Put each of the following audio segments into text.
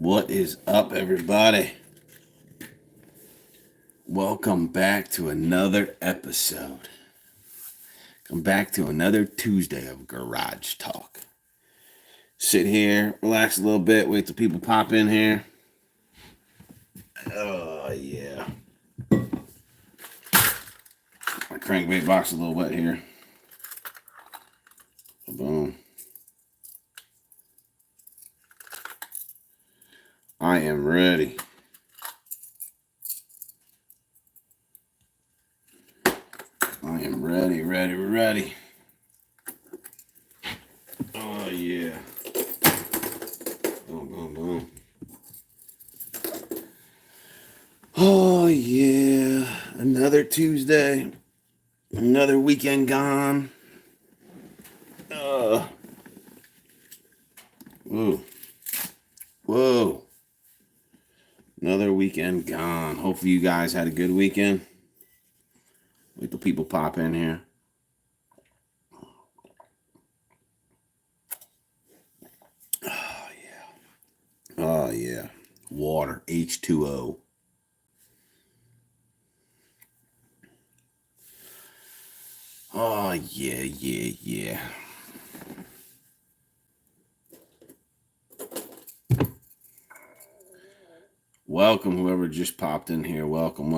What is up, everybody? Welcome back to another episode. Come back to another Tuesday of Garage Talk. Sit here, relax a little bit, wait till people pop in here. Oh, yeah. My crankbait box is a little wet here. Boom. I am ready. I am ready. Oh, yeah. Boom. Oh, yeah. Another Tuesday. Another weekend gone. Whoa. Another weekend gone. Hopefully you guys had a good weekend. Wait till people pop in here. Oh, yeah. Water. H2O. Oh, yeah. Welcome, whoever just popped in here. Welcome.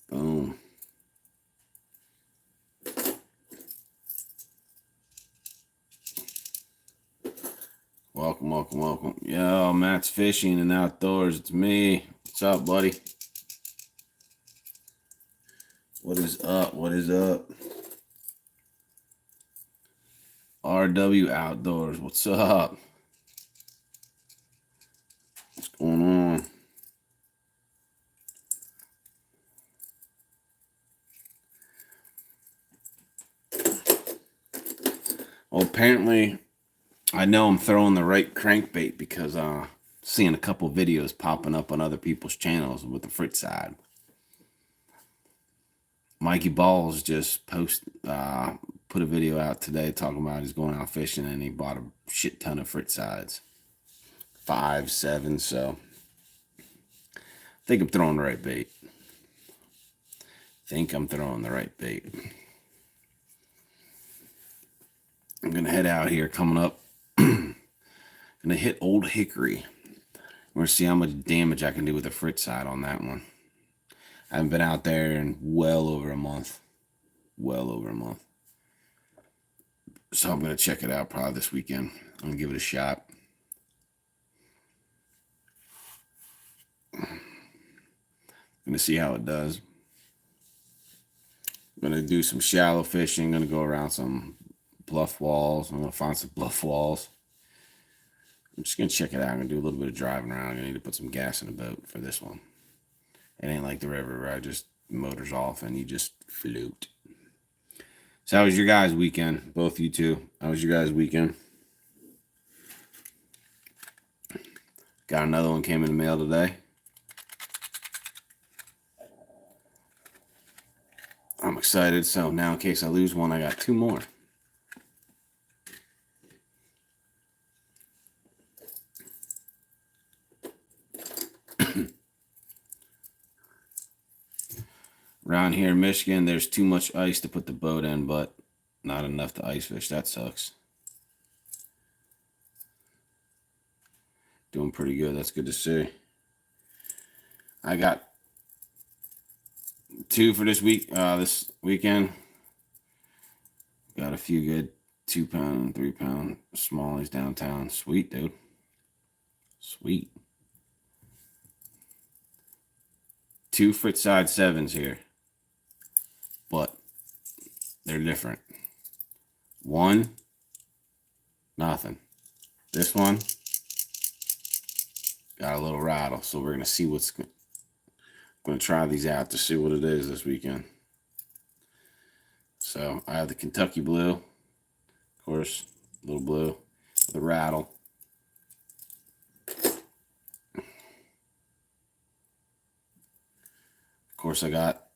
Boom. Welcome. Yo, Matt's Fishing and Outdoors. It's me. What's up, buddy? What is up? RW Outdoors. What's up? What's going on? Well, apparently, I know I'm throwing the right crankbait because seeing a couple videos popping up on other people's channels with the Fritz side. Mikey Balls just put a video out today talking about he's going out fishing and he bought a shit ton of Fritz sides. 5, 7, so I think I'm throwing the right bait. I'm gonna head out here coming up. Gonna hit Old Hickory. We're gonna see how much damage I can do with the Fritz side on that one. I haven't been out there in well over a month. So I'm gonna check it out probably this weekend. I'm gonna give it a shot. I'm gonna see how it does. I'm gonna do some shallow fishing. I'm gonna go around some bluff walls. I'm gonna find some bluff walls. I'm just gonna check it out. I'm gonna do a little bit of driving around. I'm gonna need to put some gas in the boat for this one. It ain't like the river where I just motors off and you just float. So how was your guys' weekend? Both you two. How was your guys' weekend? Got another one came in the mail today. I'm excited. So now in case I lose one, I got 2 more. Around here in Michigan, there's too much ice to put the boat in, but not enough to ice fish. That sucks. Doing pretty good. That's good to see. I got 2 for this weekend. Got a few good 2-pound and 3-pound smallies downtown. Sweet, dude. Sweet. 2 Fritz side 7s here. But they're different. One, nothing. This one got a little rattle, so we're gonna see what's. I'm gonna try these out to see what it is this weekend. So I have the Kentucky Blue, of course, little blue, the rattle. Of course, I got.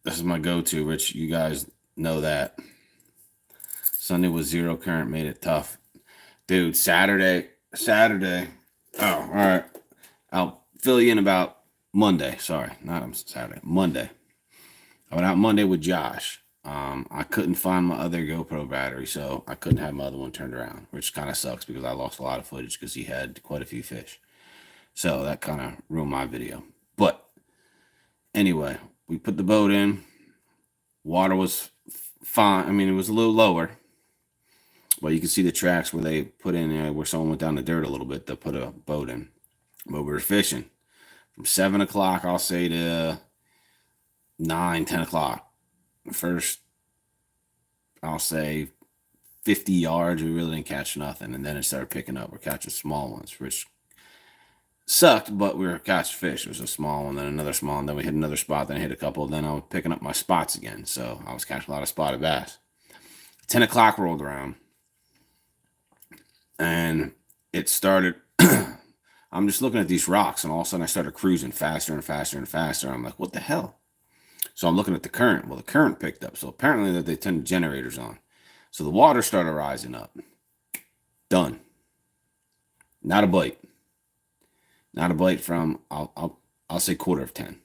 This is my go-to, Rich. You guys know that. Sunday was 0 current, made it tough. Dude, Saturday. Oh, all right. I'll fill you in about Monday. Sorry, not on Saturday. Monday. I went out Monday with Josh. I couldn't find my other GoPro battery, so I couldn't have my other one turned around, which kind of sucks because I lost a lot of footage because he had quite a few fish. So that kind of ruined my video. But anyway, we put the boat in. Water was fine. I mean, it was a little lower, but you can see the tracks where they put in, where someone went down the dirt a little bit to put a boat in. But we were fishing from 7 o'clock, I'll say, to 9, 10 o'clock. First, I'll say 50 yards, we really didn't catch nothing. And then it started picking up. We're catching small ones, which sucked, but we were catching fish. It was a small one, then another small one. Then we hit another spot, then I hit a couple. Then I was picking up my spots again. So I was catching a lot of spotted bass. 10 o'clock rolled around. And it started. I'm just looking at these rocks, and all of a sudden I started cruising faster and faster and faster. I'm like, what the hell? So I'm looking at the current. Well, the current picked up. So apparently that they turned generators on. So the water started rising up. Done. Not a bite. Not a bite from I'll say 10:15.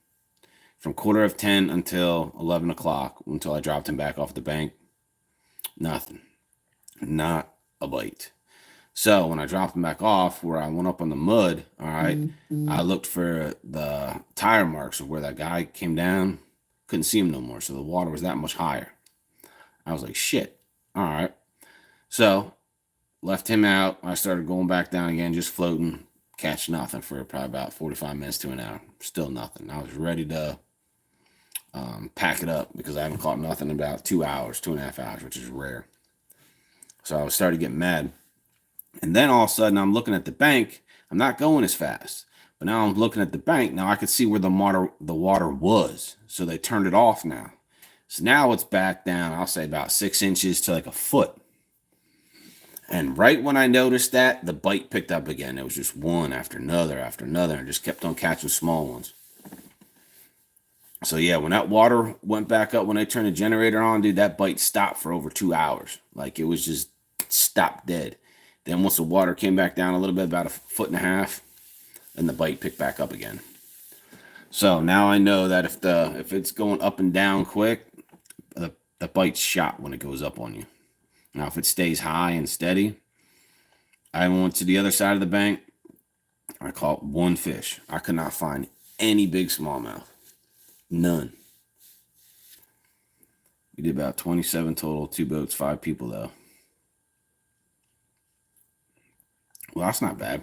From 10:15 until 11 o'clock, until I dropped him back off the bank. Nothing. Not a bite. So when I dropped him back off, where I went up on the mud, all right, I looked for the tire marks of where that guy came down. Couldn't see him no more. So the water was that much higher. I was like, shit. All right. So left him out. I started going back down again, just floating, catch nothing for probably about 45 minutes to an hour. Still nothing. I was ready to pack it up because I haven't caught nothing in about 2 hours, 2.5 hours, which is rare. So I was starting to get mad. And then all of a sudden I'm looking at the bank. I'm not going as fast. But now I'm looking at the bank. Now I could see where the water was. So they turned it off now. So now it's back down, I'll say about 6 inches to like a foot. And right when I noticed that, the bite picked up again. It was just one after another, and just kept on catching small ones. So yeah, when that water went back up, when they turned the generator on, dude, that bite stopped for over 2 hours. Like it was just stopped dead. Then once the water came back down a little bit, about 1.5 feet, then the bite picked back up again. So now I know that if it's going up and down quick, the bite's shot when it goes up on you. Now if it stays high and steady, I went to the other side of the bank. I caught one fish. I could not find any big smallmouth. None. We did about 27 total, 2 boats, 5 people though. Well, that's not bad.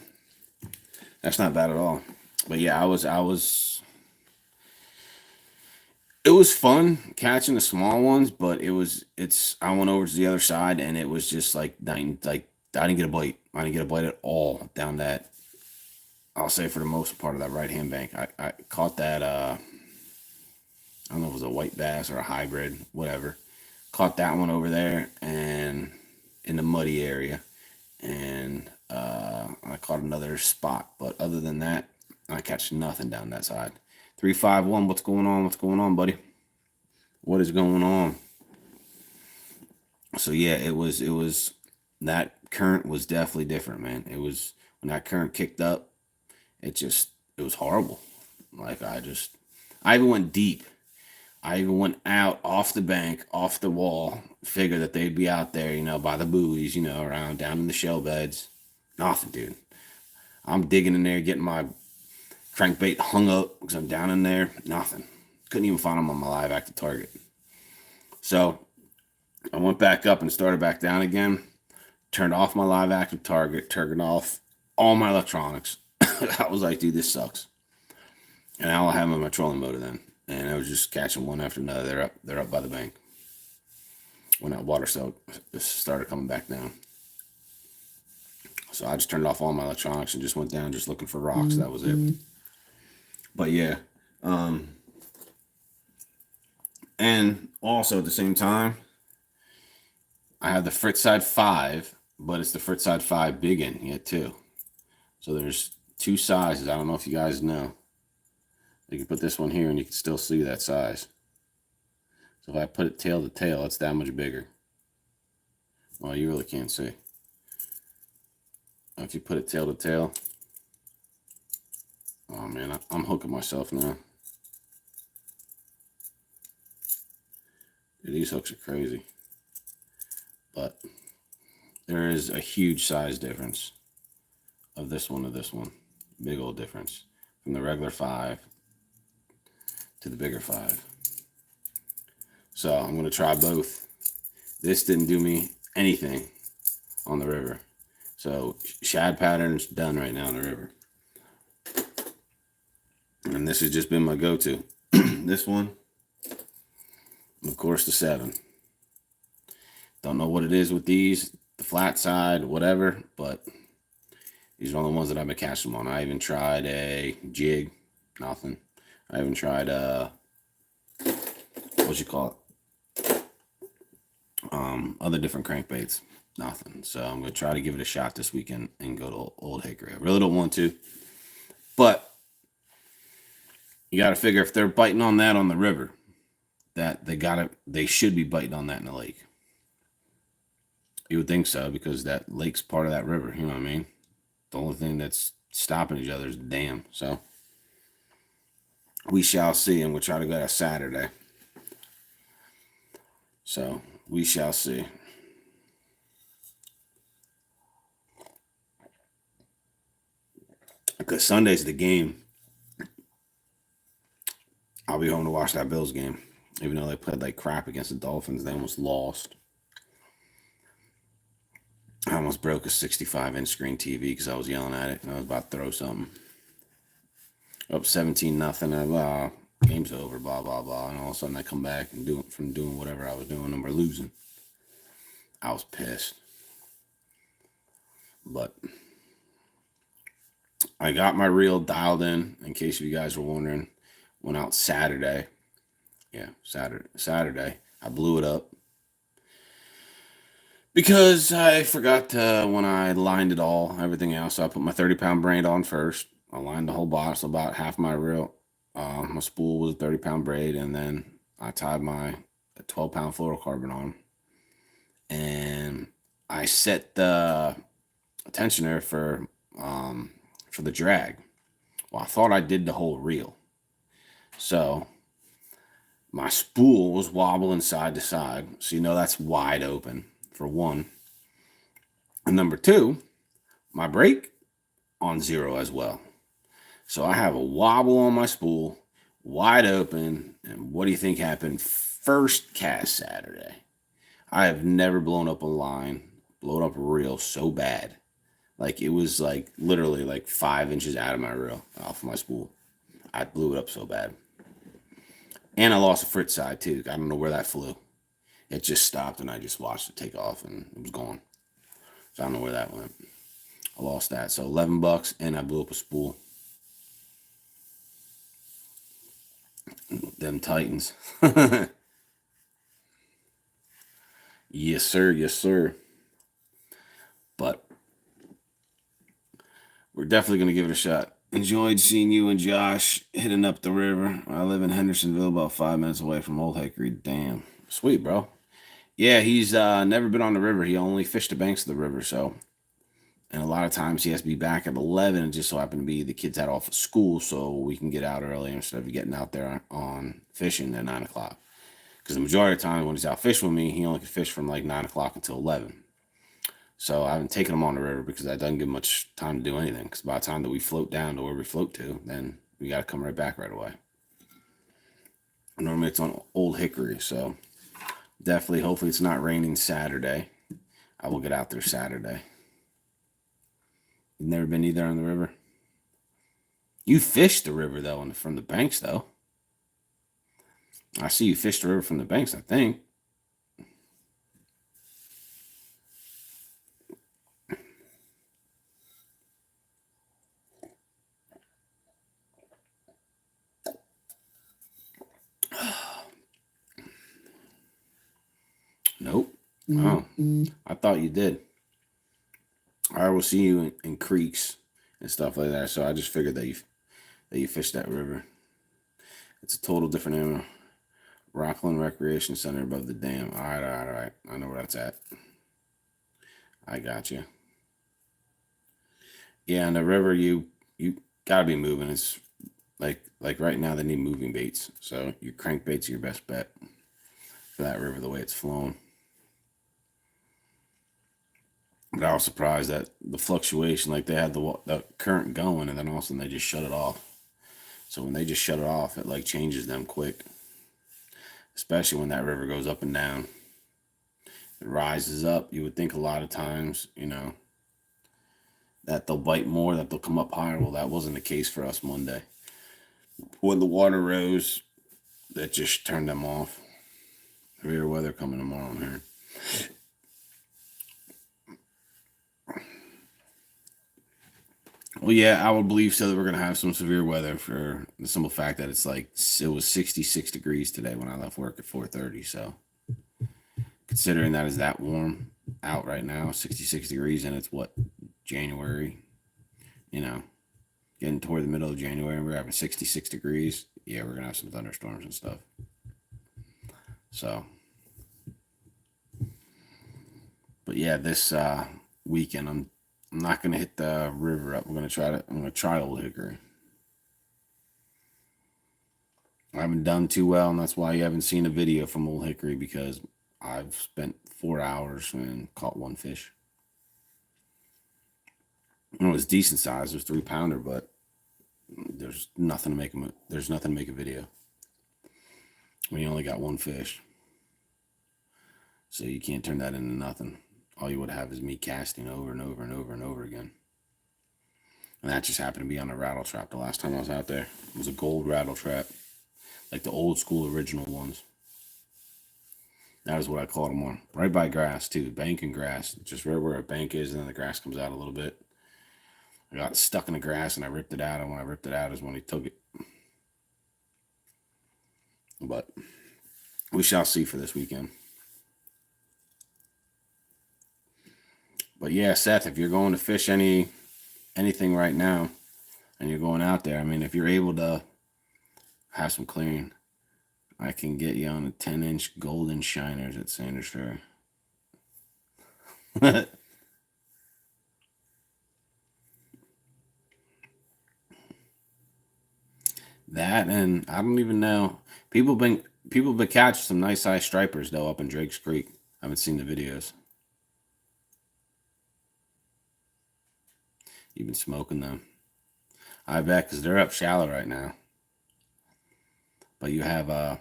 That's not bad at all. But yeah, it was fun catching the small ones, but I went over to the other side and it was just like I didn't get a bite. I didn't get a bite at all down that, I'll say for the most part of that right hand bank. I caught that I don't know if it was a white bass or a hybrid, whatever. Caught that one over there and in the muddy area. And I caught another spot. But other than that, I catch nothing down that side. 351, what's going on? What's going on, buddy? What is going on? So yeah, it was that current was definitely different, man. It was when that current kicked up, it was horrible. Like I even went deep. I even went out off the bank, off the wall, figured that they'd be out there, by the buoys, around down in the shell beds. Nothing, dude. I'm digging in there, getting my crankbait hung up because I'm down in there. Nothing. Couldn't even find them on my live active target. So I went back up and started back down again. Turned off my live active target, turned off all my electronics. I was like, dude, this sucks. And I'll have them in my trolling motor then. And I was just catching one after another. They're up by the bank. When that water started coming back down. So I just turned off all my electronics and just went down just looking for rocks. That was it. But yeah. And also at the same time, I have the Frittside 5, but it's the Frittside 5 Big End yet too. So there's 2 sizes. I don't know if you guys know. You can put this one here and you can still see that size. So if I put it tail to tail, it's that much bigger. Well, you really can't see. If you put it tail to tail. Oh man, I'm hooking myself now. These hooks are crazy. But there is a huge size difference of this one to this one. Big old difference from the regular 5 to the bigger 5. So I'm going to try both. This didn't do me anything on the river. So shad pattern's done right now in the river. And this has just been my go-to. This one, of course, the 7. Don't know what it is with these, the flat side, whatever, but these are the ones that I've been catching them on. I even tried a jig, nothing. I even tried what you call it? Other different crankbaits, nothing. So I'm gonna try to give it a shot this weekend and go to Old Hickory. I really don't want to, but you got to figure if they're biting on that on the river, that they should be biting on that in the lake. You would think so, because that lake's part of that river. You know what I mean? The only thing that's stopping each other is the dam. So we shall see, and we'll try to go to Saturday. So we shall see. Because Sunday's the game. I'll be home to watch that Bills game. Even though they played like crap against the Dolphins, they almost lost. I almost broke a 65-inch screen TV because I was yelling at it and I was about to throw something. Up 17-0. Game's over, blah, blah, blah. And all of a sudden I come back and doing whatever I was doing and we're losing. I was pissed. But I got my reel dialed in case you guys were wondering. Went out Saturday. Yeah, Saturday. I blew it up. Because I forgot when I lined it all, everything else. So I put my 30-pound braid on first. I lined the whole box, so about half my reel. My spool was a 30-pound braid, and then I tied my 12-pound fluorocarbon on. And I set the tensioner for the drag. Well, I thought I did the whole reel. So my spool was wobbling side to side. So you know that's wide open, for one. And number 2, my brake on 0 as well. So I have a wobble on my spool, wide open. And what do you think happened first cast Saturday? I have never blown up a line, blown up a reel so bad. Like it was like literally like 5 inches out of my reel, off of my spool. I blew it up so bad. And I lost a fritz side too. I don't know where that flew. It just stopped and I just watched it take off and it was gone. So I don't know where that went. I lost that. So $11 and I blew up a spool. Them Titans. Yes, sir. Yes, sir. But we're definitely going to give it a shot. Enjoyed seeing you and Josh hitting up the river. I live in Hendersonville, about 5 minutes away from Old Hickory. Damn. Sweet, bro. Yeah, he's never been on the river. He only fished the banks of the river, so. And a lot of times he has to be back at 11, and just so happened to be the kids had off of school, so we can get out early instead of getting out there on fishing at 9 o'clock. Because the majority of the time when he's out fishing with me, he only can fish from like 9 o'clock until 11. So I haven't taken him on the river because that doesn't give him much time to do anything. Because by the time that we float down to where we float to, then we got to come right back right away. Normally it's on Old Hickory, so definitely, hopefully it's not raining Saturday. I will get out there Saturday. You've never been either on the river? You fished the river, though, from the banks, though. I see you fished the river from the banks, I think. Nope. Oh, I thought you did. I will see you in creeks and stuff like that. So I just figured that you fished that river. It's a total different animal. Rockland Recreation Center above the dam. All right. I know where that's at. I got you. Yeah, on the river, you gotta be moving. It's like right now they need moving baits, so your crankbaits are your best bet for that river the way it's flowing. But I was surprised that the fluctuation, like they had the current going, and then all of a sudden they just shut it off. So when they just shut it off, it like changes them quick, especially when that river goes up and down. It rises up. You would think a lot of times, that they'll bite more, that they'll come up higher. Well, that wasn't the case for us Monday. When the water rose, that just turned them off. Severe weather coming tomorrow here. Well, yeah, I would believe so that we're going to have some severe weather for the simple fact that it was 66 degrees today when I left work at 4:30. So considering that is that warm out right now, 66 degrees, and it's what, January, getting toward the middle of January, and we're having 66 degrees. Yeah, we're going to have some thunderstorms and stuff. So, but yeah, this weekend, I'm not going to hit the river up. I'm going to try Old Hickory. I haven't done too well, and that's why you haven't seen a video from Old Hickory, because I've spent 4 hours and caught one fish. It was decent size. It was 3-pounder, but there's nothing to make a video when you only got one fish. So you can't turn that into nothing. All you would have is me casting over and over and over and over again. And that just happened to be on a rattle trap the last time I was out there. It was a gold rattle trap, like the old school original ones. That is what I called them on. Right by grass too, bank and grass. Just right where a bank is, and then the grass comes out a little bit. I got stuck in the grass and I ripped it out, and when I ripped it out is when he took it. But we shall see for this weekend. But yeah, Seth, if you're going to fish anything right now and you're going out there, I mean, if you're able to have some clearing, I can get you on a 10-inch golden shiners at Sanders Ferry. That, and I don't even know. People been catching some nice size stripers though up in Drake's Creek. I haven't seen the videos. You've been smoking them. I bet, because they're up shallow right now. But you have a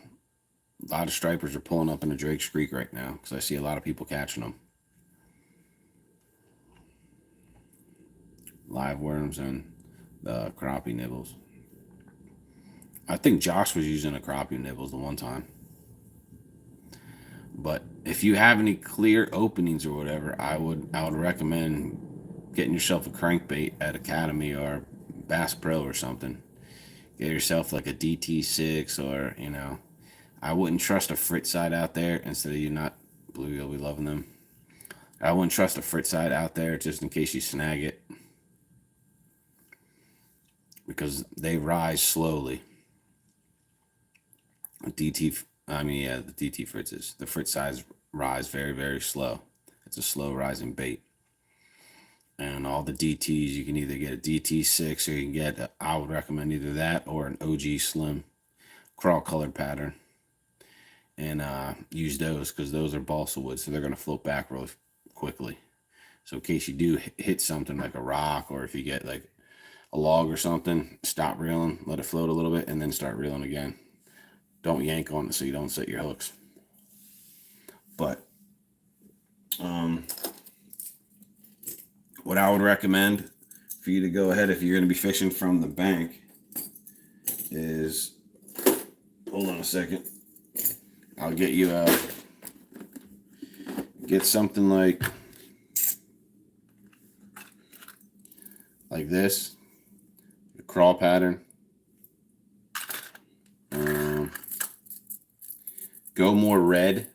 lot of stripers are pulling up into Drake's Creek right now, because I see a lot of people catching them. Live worms and the crappie nibbles. I think Josh was using a crappie nibbles the one time. But if you have any clear openings or whatever, I would recommend getting yourself a crankbait at Academy or Bass Pro or something. Get yourself like a DT6, or I wouldn't trust a Fritz side out there instead of you not. Blue, you'll be loving them. I wouldn't trust a Fritz side out there just in case you snag it, because they rise slowly. The DT Fritzes. The Fritz sides rise very, very slow. It's a slow rising bait. And all the DTs, you can either get a DT6 or you can get, I would recommend either that or an OG Slim crawl colored pattern. And use those, because those are balsa wood, so they're going to float back really quickly. So in case you do hit something like a rock, or if you get like a log or something, stop reeling, let it float a little bit, and then start reeling again. Don't yank on it so you don't set your hooks. But what I would recommend for you to go ahead, if you're going to be fishing from the bank, is, hold on a second, I'll get you get something like this, a crawl pattern. Go more red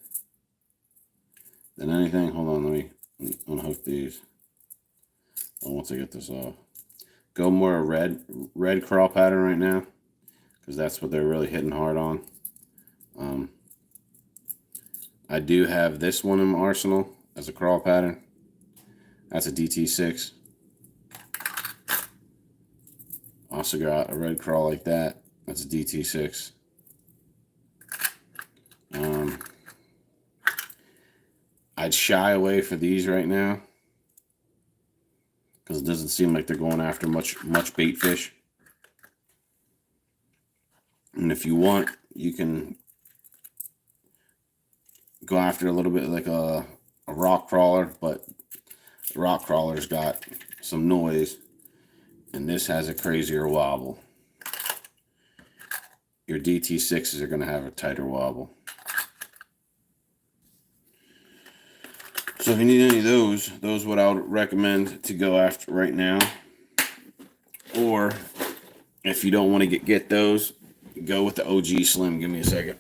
than anything. Hold on, let me unhook these. Once I get this off, go more red crawl pattern right now, because that's what they're really hitting hard on. I do have this one in my arsenal as a crawl pattern. That's a DT6. also got a red crawl like that. That's a DT6. I'd shy away for these right now because it doesn't seem like they're going after much bait fish. And if you want, you can go after a little bit like a rock crawler, but the rock crawler's got some noise, and this has a crazier wobble. Your DT6s are going to have a tighter wobble. So if you need any of those what I would recommend to go after right now. Or if you don't want to get those, go with the OG Slim. Give me a second.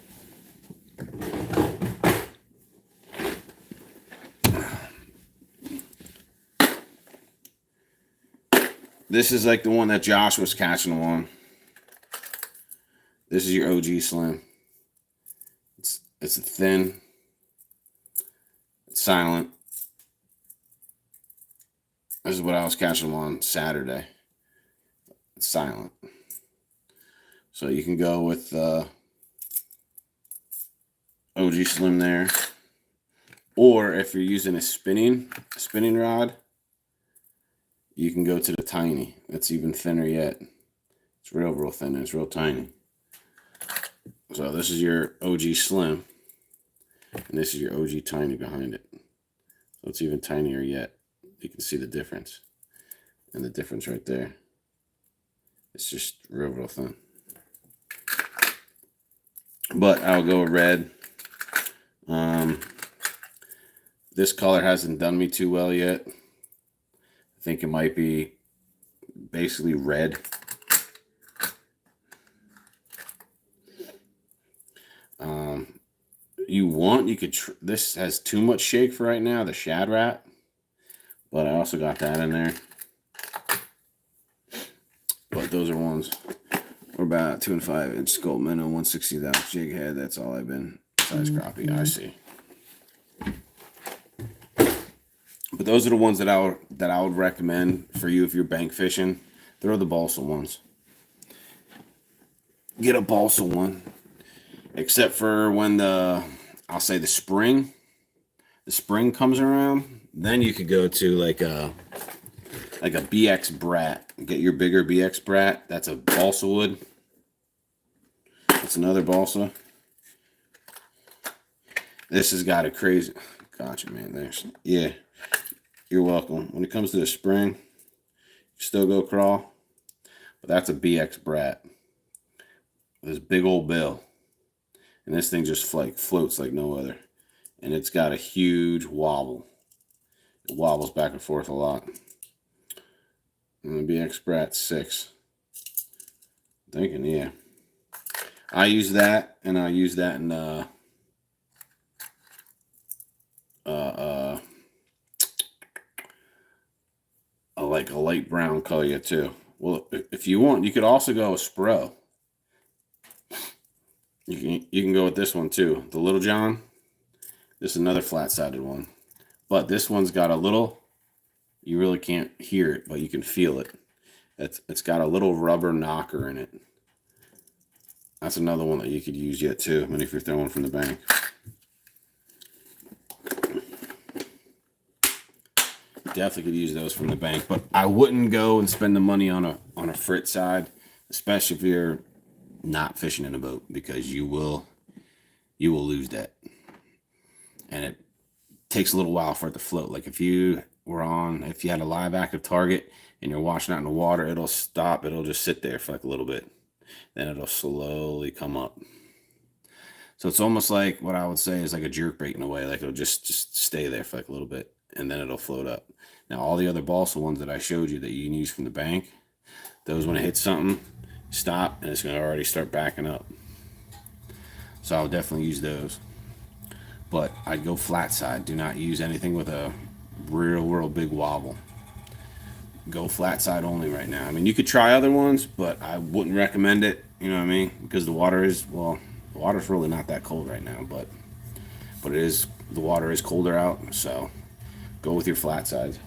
This is like the one that Josh was catching on. This is your OG Slim. It's a thin, it's silent. This is what I was catching on Saturday. It's silent. So you can go with OG Slim there. Or if you're using a spinning rod, you can go to the Tiny. That's even thinner yet. It's real thin. It's real tiny. So this is your OG Slim. And this is your OG Tiny behind it. So it's even tinier yet. You can see the difference. And the difference right there. It's just real thin. But I'll go with red. This color hasn't done me too well yet. I think it might be basically red. You could, this has too much shake for right now, the Shad Rat. But I also got that in there. But those are ones. We're about 2 and 5 inch scope minnow, 1/60th ounce jig head. That's all I've been. Size crappie, I see. But those are the ones that I would recommend for you if you're bank fishing. They're the balsa ones. Get a balsa one. Except for when I'll say the spring comes around, then you could go to like a BX Brat. Get your bigger BX Brat. That's a balsa wood. That's another balsa. This has got a crazy. Gotcha, man. Thanks. Yeah, you're welcome. When it comes to the spring, you still go crawl, but that's a BX Brat. This big old bill. And this thing just floats like no other. And it's got a huge wobble. It wobbles back and forth a lot. And the BX Brat 6. I'm thinking, yeah. I use that, and I use that in like a light brown color too. Well, if you want, you could also go with Spro. You can go with this one too. The Little John. This is another flat-sided one. But this one's got a little, you really can't hear it, but you can feel it. It's got a little rubber knocker in it. That's another one that you could use yet too, I mean, if you're throwing from the bank. Definitely could use those from the bank, but I wouldn't go and spend the money on a frit side, especially if you're not fishing in a boat, because you will lose that, and it takes a little while for it to float. Like if you had a live active target and you're washing out in the water, it'll stop. It'll just sit there for like a little bit, then it'll slowly come up. So it's almost like what I would say is like a jerkbait in a way. Like it'll just stay there for like a little bit, and then it'll float up. Now all the other balsa ones that I showed you that you can use from the bank, those when it hits something, stop, and it's going to already start backing up. So I'll definitely use those. But I'd go flat side. Do not use anything with a real big wobble. Go flat side only right now. I mean, you could try other ones, but I wouldn't recommend it. You know what I mean? Because the water's really not that cold right now, but the water is colder out, so go with your flat sides.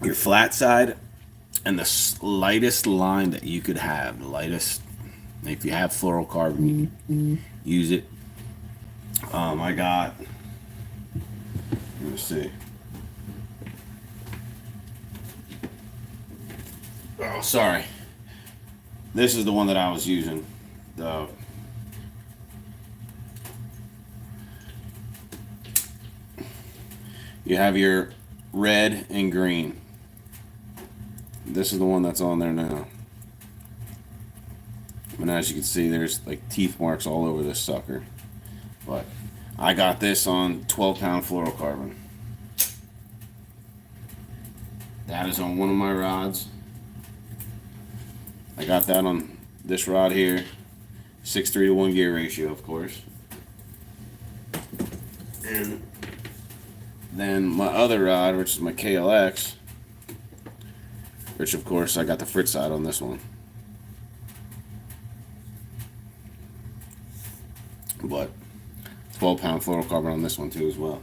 your flat side, and the lightest line that you could have. The lightest, if you have fluorocarbon, you use it. I got, let me see. Oh, sorry. This is the one that I was using. The You have your red and green. This is the one that's on there now. And as you can see, there's like teeth marks all over this sucker. But I got this on 12-pound fluorocarbon. That is on one of my rods. I got that on this rod here. 6:3 to 1 gear ratio, of course. And then my other rod, which is my KLX, which of course I got the Fritz side on this one. But 12-pound fluorocarbon on this one too as well.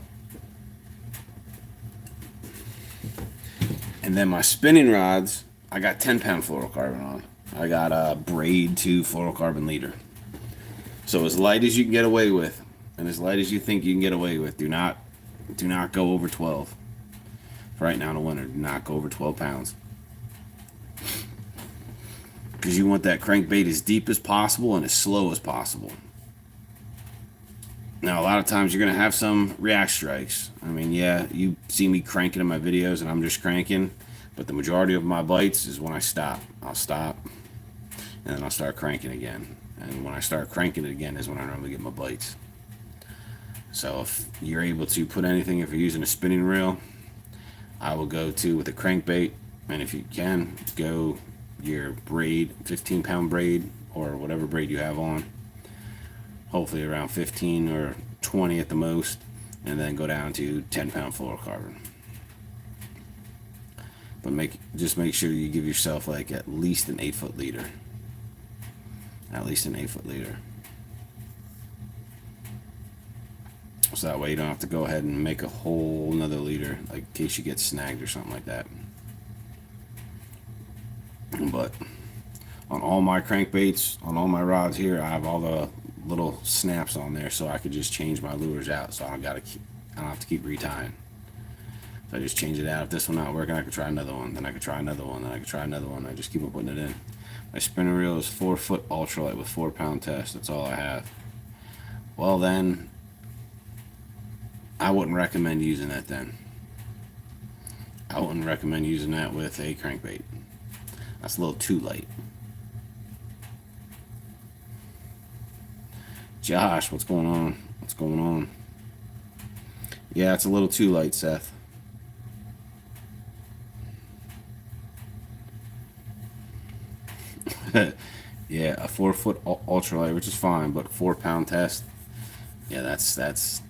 And then my spinning rods, I got 10-pound fluorocarbon on. I got a Braid 2 fluorocarbon leader. So as light as you can get away with, and as light as you think you can get away with, do not go over 12. Right now in the winter, do not go over 12 pounds. Because you want that crankbait as deep as possible and as slow as possible. Now, a lot of times you're going to have some react strikes. I mean, yeah, you see me cranking in my videos and I'm just cranking. But the majority of my bites is when I stop. I'll stop and then I'll start cranking again. And when I start cranking it again is when I normally get my bites. So if you're able to put anything, if you're using a spinning reel, I will go to with a crankbait. And if you can, go your braid, 15-pound braid or whatever braid you have on. Hopefully around 15 or 20 at the most, and then go down to 10-pound fluorocarbon. But just make sure you give yourself like at least an 8-foot leader. At least an 8-foot leader. So that way you don't have to go ahead and make a whole nother leader, like in case you get snagged or something like that. But on all my crankbaits, on all my rods here, I have all the little snaps on there, so I could just change my lures out, so I don't have to keep retying. So I just change it out. If this one not working, I could try another one, then I could try another one, then I could try another one. I just keep on putting it in. My spinner reel is 4-foot ultralight with 4-pound test. That's all I have. Well then, I wouldn't recommend using that then. I wouldn't recommend using that with a crankbait. That's a little too light. Josh, what's going on? What's going on? Yeah, it's a little too light, Seth. Yeah, a 4-foot ultralight, which is fine, but 4-pound test. Yeah, that's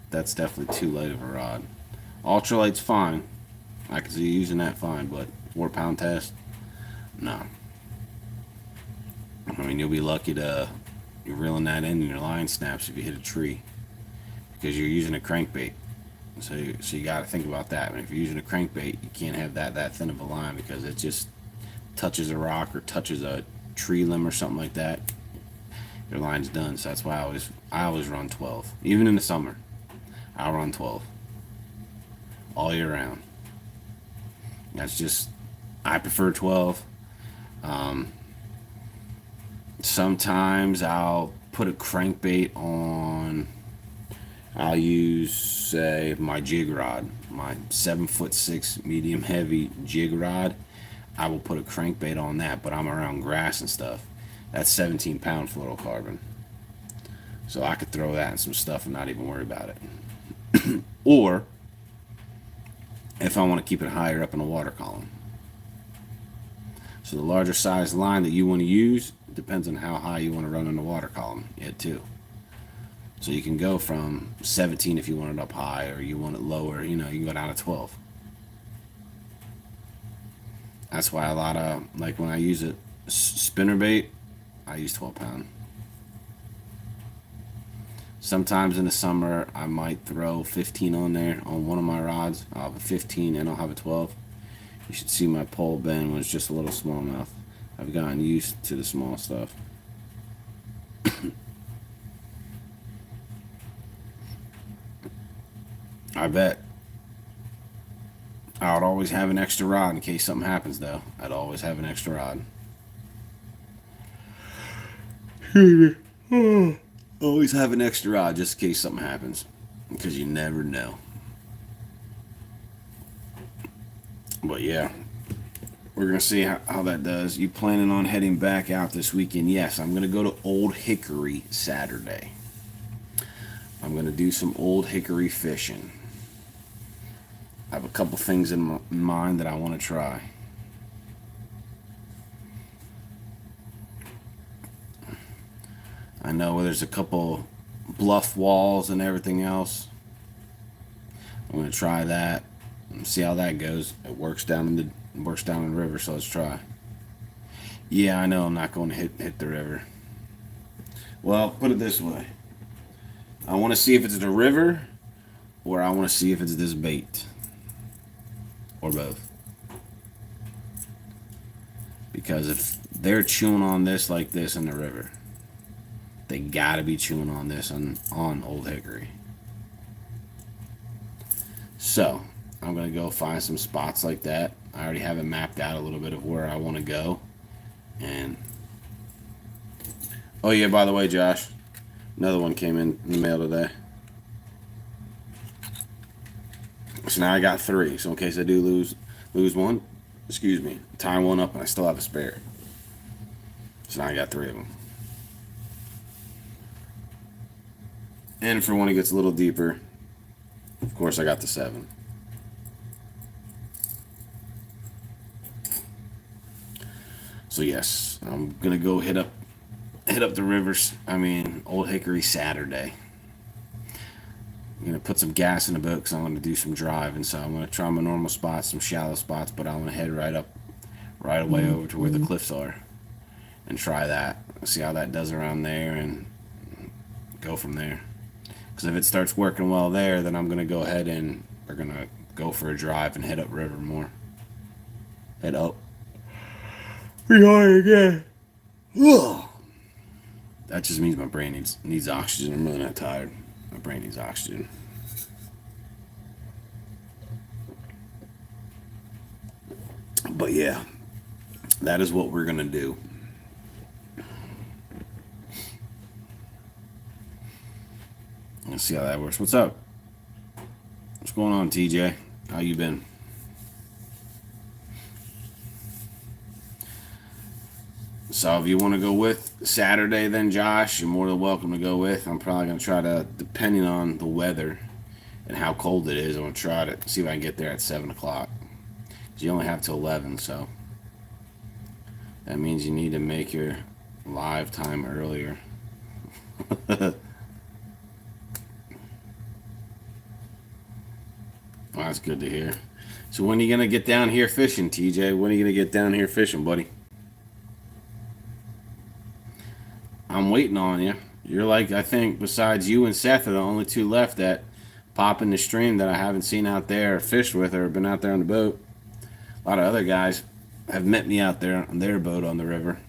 definitely too light of a rod. Ultralight's fine. I can see you using that fine, but 4-pound test, no. I mean, you'll be lucky you're reeling that in and your line snaps if you hit a tree, because you're using a crankbait. So you got to think about that. And if you're using a crankbait, you can't have that thin of a line, because it just touches a rock or touches a tree limb or something like that. Your line's done. So that's why I always run 12. Even in the summer, I'll run 12 all year round. That's just, I prefer 12. Sometimes I'll put a crankbait on. I'll use, say, my jig rod, my 7'6" medium heavy jig rod. I will put a crankbait on that, but I'm around grass and stuff. That's 17-pound fluorocarbon. So I could throw that in some stuff and not even worry about it. Or if I want to keep it higher up in the water column. So the larger size line that you want to use depends on how high you want to run in the water column yet too. So you can go from 17 if you want it up high, or you want it lower, you can go down to 12. That's why a lot of, like when I use a spinnerbait, I use 12-pound. Sometimes in the summer, I might throw 15 on there on one of my rods. I'll have a 15 and I'll have a 12. You should see my pole bend when it's just a little smallmouth. I've gotten used to the small stuff. I bet. I would always have an extra rod in case something happens, though. I'd always have an extra rod. Always have an extra rod just in case something happens. Because you never know. But yeah, we're going to see how that does. You planning on heading back out this weekend? Yes, I'm going to go to Old Hickory Saturday. I'm going to do some Old Hickory fishing. I have a couple things in mind that I want to try. I know there's a couple bluff walls and everything else. I'm going to try that and see how that goes. It works down in the river, so let's try. Yeah, I know I'm not going to hit the river. Well, put it this way. I want to see if it's the river or I want to see if it's this bait. Or both. Because if they're chewing on this like this in the river, they gotta be chewing on this on Old Hickory. So, I'm gonna go find some spots like that. I already have it mapped out a little bit of where I want to go. And oh yeah, by the way, Josh, another one came in the mail today. So now I got 3. So in case I do lose one, excuse me, tie one up and I still have a spare. So now I got 3 of them. And for when it gets a little deeper, of course I got the 7. So yes, I'm gonna go hit up the rivers. Old Hickory Saturday. I'm going to put some gas in the boat because I'm going to do some driving. So I'm going to try my normal spots, some shallow spots, but I'm going to head right away over to where the cliffs are and try that. See how that does around there and go from there. Because if it starts working well there, then I'm going to go ahead and we're going to go for a drive and head up river more. Head up. Behind again. Ugh. That just means my brain needs oxygen. I'm really not tired. My brain needs oxygen. But yeah, that is what we're going to do. Let's see how that works. What's up? What's going on, TJ? How you been? So if you want to go with Saturday, then Josh, you're more than welcome to go with. I'm probably going to try to, depending on the weather and how cold it is, I'm going to try to see if I can get there at 7 o'clock. Because you only have till 11, so that means you need to make your live time earlier. Well, that's good to hear. So when are you going to get down here fishing, TJ? When are you going to get down here fishing, buddy? I'm waiting on you. You're like, I think, besides you and Seth are the only 2 left that pop in the stream that I haven't seen out there or fished with or been out there on the boat. A lot of other guys have met me out there on their boat on the river.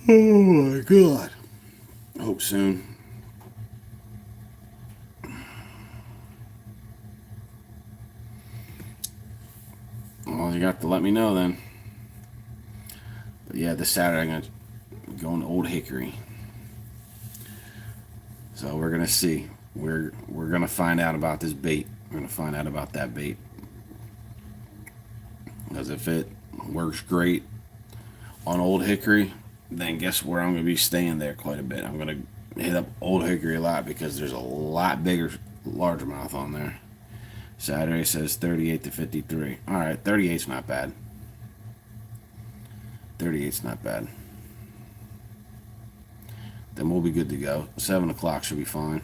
Oh my God. Hope soon. Well, you got to let me know then. But yeah, this Saturday I'm going to go to Old Hickory. So we're going to see. We're going to find out about this bait. We're going to find out about that bait. Because if it works great on Old Hickory, then guess where I'm going to be staying there quite a bit. I'm going to hit up Old Hickory a lot because there's a lot bigger largemouth on there. Saturday says 38 to 53. All right, 38's not bad. 38's not bad. Then we'll be good to go. 7 o'clock should be fine.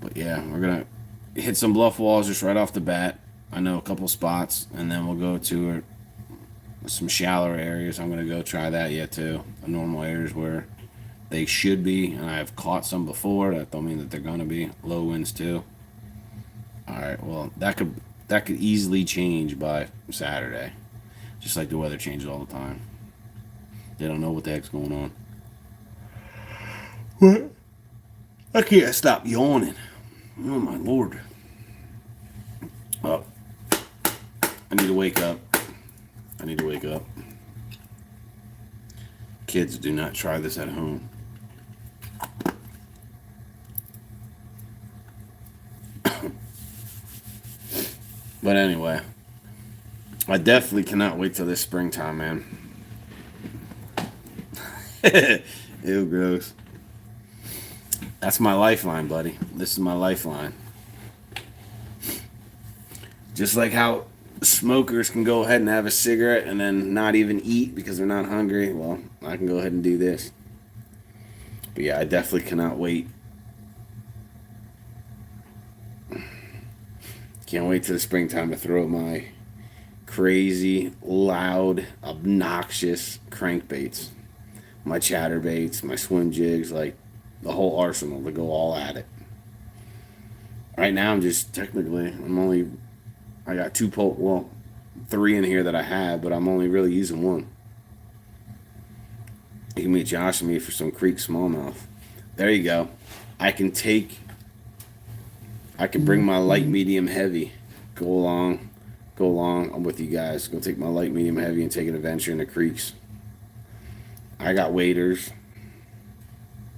But yeah, we're going to hit some bluff walls just right off the bat. I know a couple spots, and then we'll go to some shallower areas. I'm gonna go try that yet too. The normal areas where they should be, and I've caught some before. That don't mean that they're gonna be. Low winds too. All right, well that could easily change by Saturday, just like the weather changes all the time. They don't know what the heck's going on. What? I can't stop yawning. Oh my lord. Oh, I need to wake up. I need to wake up. Kids, do not try this at home. But anyway, I definitely cannot wait till this springtime, man. Ew, gross. That's my lifeline, buddy. This is my lifeline. Just like how smokers can go ahead and have a cigarette and then not even eat because they're not hungry, well, I can go ahead and do this. But yeah, I definitely cannot wait. Can't wait till the springtime to throw my crazy, loud, obnoxious crankbaits. My chatterbaits, my swim jigs, like the whole arsenal to go all at it. Right now, I got 3 in here that I have, but I'm only really using one. You can meet Josh and me for some creek smallmouth. There you go. I can bring my light, medium, heavy. Go along. I'm with you guys. Go take my light, medium, heavy and take an adventure in the creeks. I got waders.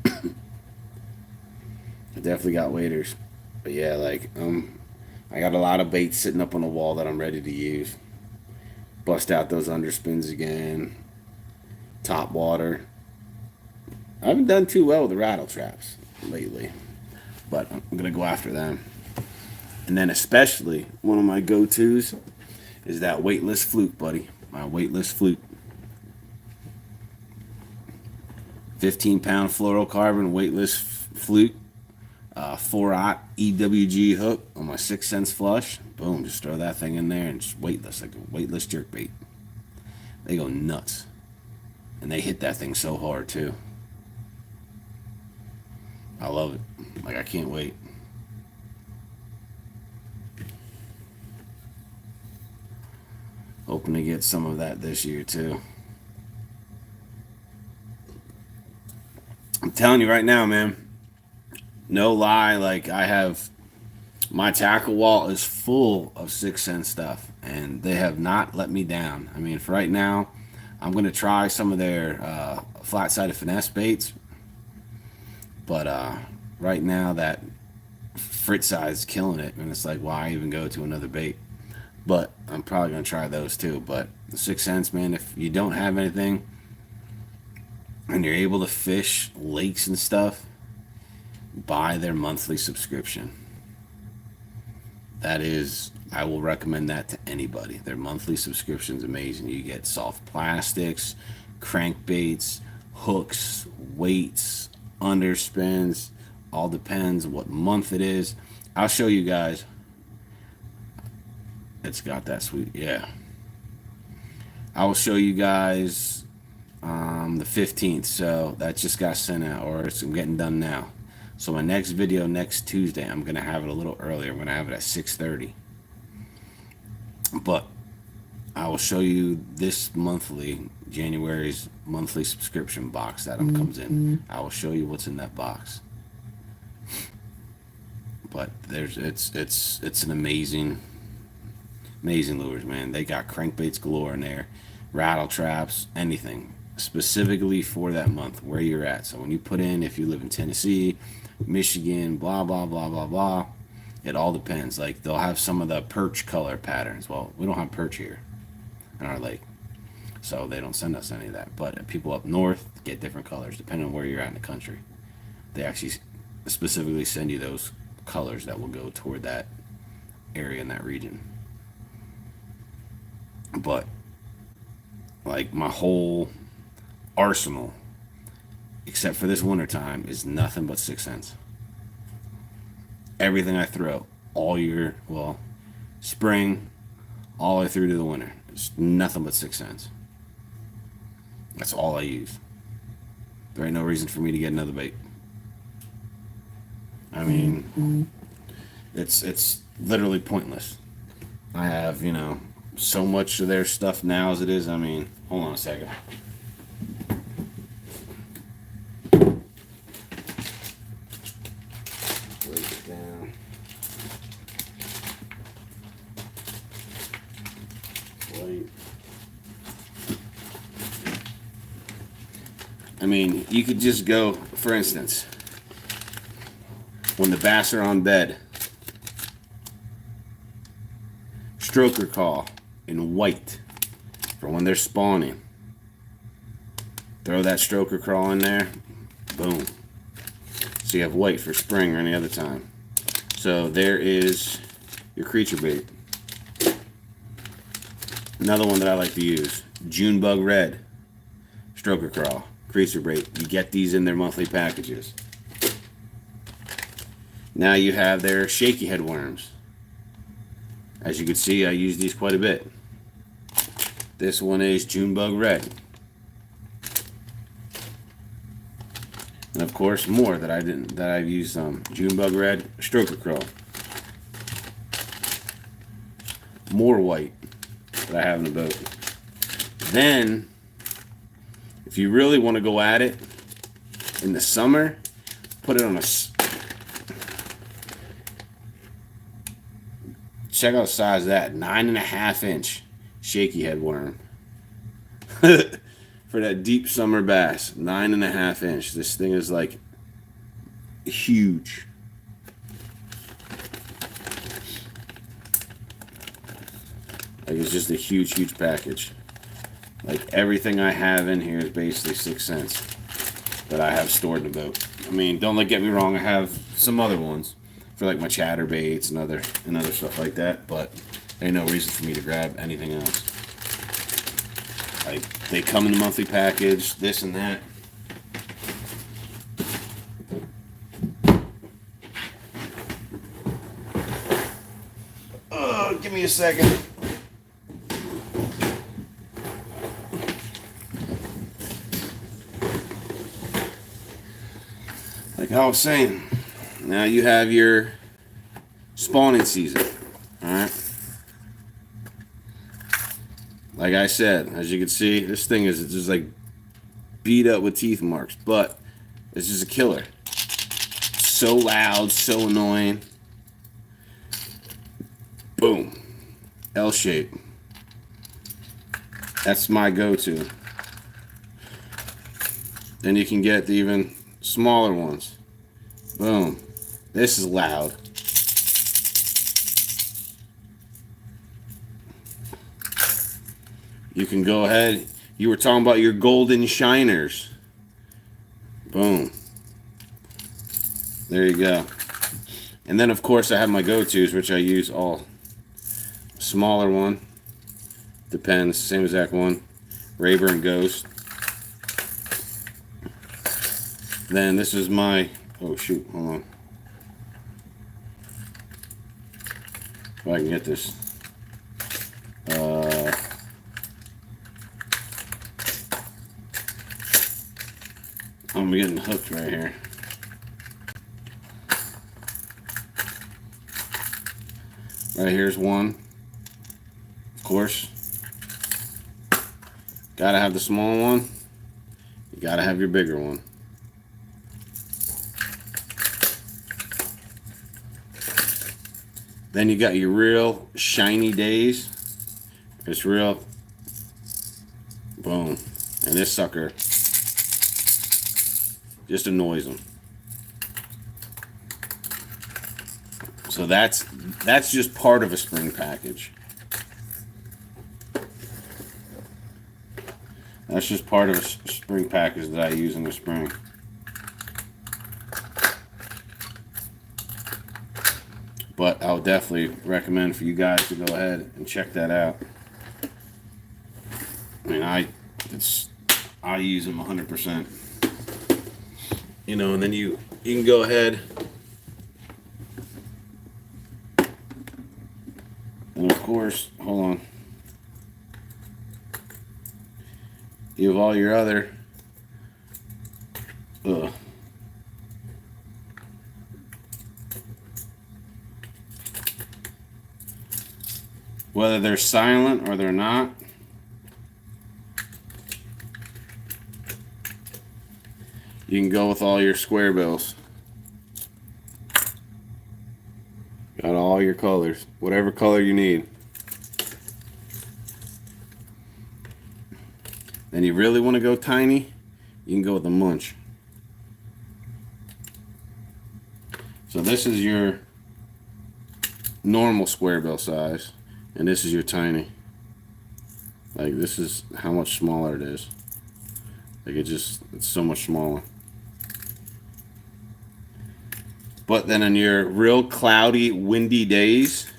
I definitely got waders. But yeah, I got a lot of baits sitting up on the wall that I'm ready to use. Bust out those underspins again. Top water. I haven't done too well with the rattle traps lately, but I'm going to go after them. And then especially one of my go-tos is that weightless fluke, buddy. My weightless fluke. 15-pound fluorocarbon weightless fluke. 4/0 EWG hook on my 6 cents flush. Boom, just throw that thing in there and just weightless, like a weightless jerkbait. They go nuts. And they hit that thing so hard too. I love it. Like, I can't wait. Hoping to get some of that this year too. I'm telling you right now, man. No lie, like my tackle wall is full of 6 cent stuff, and they have not let me down. I mean, for right now, I'm gonna try some of their flat-sided finesse baits, but right now that Fritz eye is killing it, and it's like, why even go to another bait? But I'm probably gonna try those too. But the 6 cents, man, if you don't have anything and you're able to fish lakes and stuff, buy their monthly subscription. I will recommend that to anybody. Their monthly subscription is amazing. You get soft plastics, crankbaits, hooks, weights, underspins. All depends what month it is. I'll show you guys. It's got that sweet, yeah. I will show you guys the 15th. So that just got sent out, or I'm getting done now. So my next video next Tuesday, I'm gonna have it a little earlier. I'm gonna have it at 6:30. But I will show you this January's monthly subscription box that comes in. I will show you what's in that box. But it's an amazing lures, man. They got crankbaits galore in there, rattle traps, anything specifically for that month where you're at. So when you put in, if you live in Tennessee, Michigan, blah blah blah blah blah, it all depends. Like, they'll have some of the perch color patterns. Well, we don't have perch here in our lake, so they don't send us any of that. But people up north get different colors depending on where you're at in the country. They actually specifically send you those colors that will go toward that area in that region. But like, my whole arsenal, except for this winter time, is nothing but 6 cents. Everything I throw all year, well, spring all the way through to the winter, it's nothing but 6 cents. That's all I use. There ain't no reason for me to get another bait. I mean, it's literally pointless. I have, so much of their stuff now as it is. I mean, hold on a second. Break it down. Wait. I mean, you could just go, for instance, when the bass are on bed, stroker call in white for when they're spawning. Throw that stroker crawl in there, boom. So you have white for spring or any other time. So there is your creature bait. Another one that I like to use, June bug red, stroker crawl, creature bait. You get these in their monthly packages. Now you have their shaky head worms. As you can see, I use these quite a bit. This one is June bug red. And of course, more that I've used some June bug red, stroker crawl. More white that I have in the boat. Then, if you really want to go at it in the summer, put it on a. Check out the size of that, 9.5 inch shaky head worm. For that deep summer bass, 9.5 inch. This thing is like huge. Like it's just a huge package. Like everything I have in here is basically 6 cents that I have stored in the boat. I mean, don't get me wrong, I have some other ones for like my chatterbaits and other stuff like that, but there ain't no reason for me to grab anything else. Like they come in the monthly package, this and that. Give me a second. Like I was saying, now you have your spawning season. Alright? Like I said, as you can see, this thing is just like beat up with teeth marks, but it's just a killer. So loud, so annoying. Boom. L shape. That's my go-to. Then you can get the even smaller ones. Boom. This is loud. You can go ahead. You were talking about your golden shiners. Boom. There you go. And then, of course, I have my go-tos, which I use all. Smaller one. Depends. Same exact one. Rayburn Ghost. Then this is my... Oh, shoot. Hold on. If I can get this. I'm getting hooked right here. Right here's one. Of course. Gotta have the small one. You gotta have your bigger one. Then you got your real shiny days. It's real. Boom. And this sucker just annoys them. So that's just part of a spring package. That's just part of a spring package that I use in the spring. But I would definitely recommend for you guys to go ahead and check that out. I mean, I use them 100%. You know, and then you can go ahead and of course, hold on. You have all your other whether they're silent or they're not. You can go with all your square bills. Got all your colors, whatever color you need. Then you really want to go tiny, you can go with a munch. So this is your normal square bill size, and this is your tiny. Like, this is how much smaller it is. Like, it's so much smaller. But then on your real cloudy, windy days,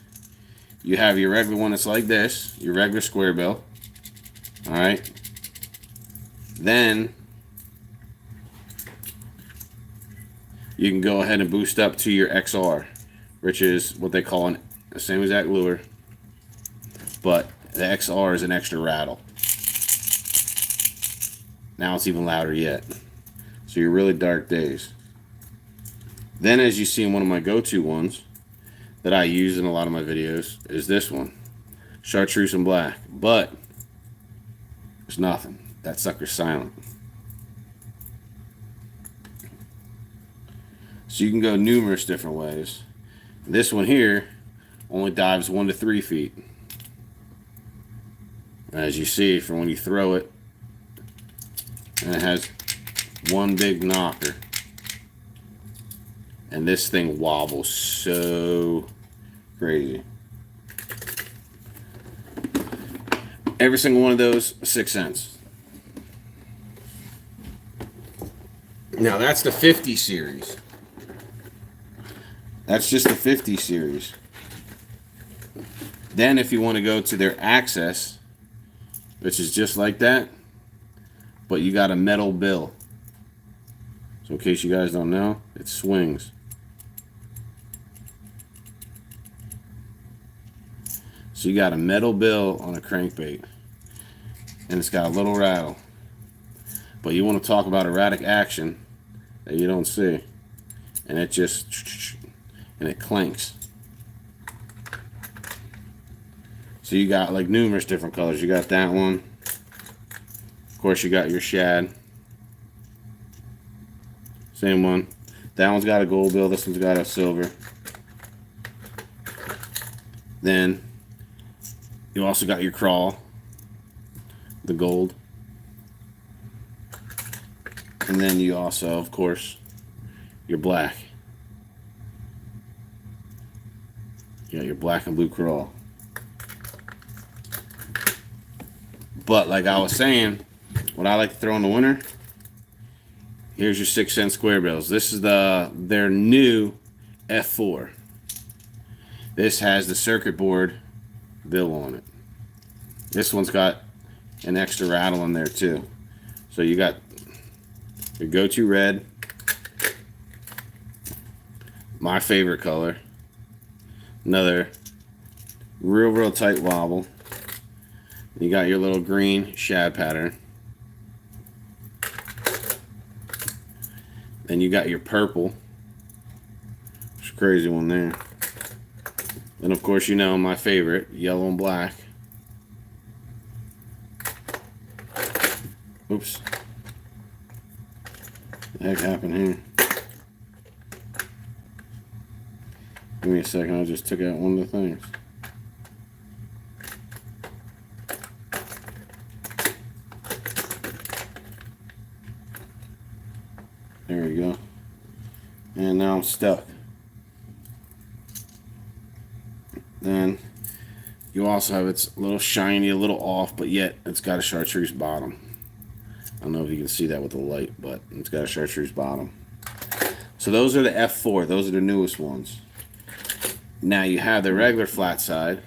you have your regular one that's like this, your regular square bill. All right. Then you can go ahead and boost up to your XR, which is what they call the same exact lure, but the XR is an extra rattle. Now it's even louder yet. So your really dark days. Then, as you see in one of my go-to ones that I use in a lot of my videos, is this one, Chartreuse and Black. But there's nothing. That sucker's silent. So you can go numerous different ways. This one here only dives 1 to 3 feet. As you see, from when you throw it, and it has one big knocker. And this thing wobbles so crazy. Every single one of those, 6 cents. Now that's the 50 series. That's just the 50 series. Then if you want to go to their Access, which is just like that, but you got a metal bill. So in case you guys don't know, it swings. So you got a metal bill on a crankbait, and it's got a little rattle. But you want to talk about erratic action that you don't see, and it just, and it clanks. So you got like numerous different colors. You got that one. Of course, you got your shad. Same one. That one's got a gold bill. This one's got a silver. Then you also got your crawl, the gold. And then you also, of course, your black. You got your black and blue crawl. But like I was saying, what I like to throw in the winter, here's your 6 cent square bills. This is their new F4. This has the circuit board bill on it. This one's got an extra rattle in there too. So you got your go-to red, my favorite color, another real tight wobble. You got your little green shad pattern. Then you got your purple. There's a crazy one there. Then of course you know my favorite, yellow and black. Oops. What the heck happened here? Give me a second, I just took out one of the things. There we go. And now I'm stuck. Then you also have it's a little shiny, a little off, but yet it's got a chartreuse bottom. I don't know if you can see that with the light, but it's got a chartreuse bottom. So those are the F4. Those are the newest ones. Now you have the regular flat side,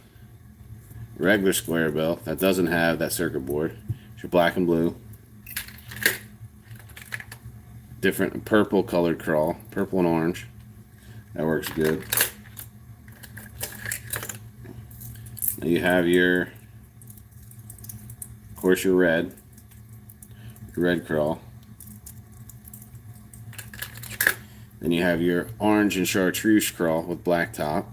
regular square bill that doesn't have that circuit board. It's your black and blue. Different purple colored crawl, purple and orange. That works good. Now you have your, of course, your red. red crawl. Then you have your orange and chartreuse crawl with black top.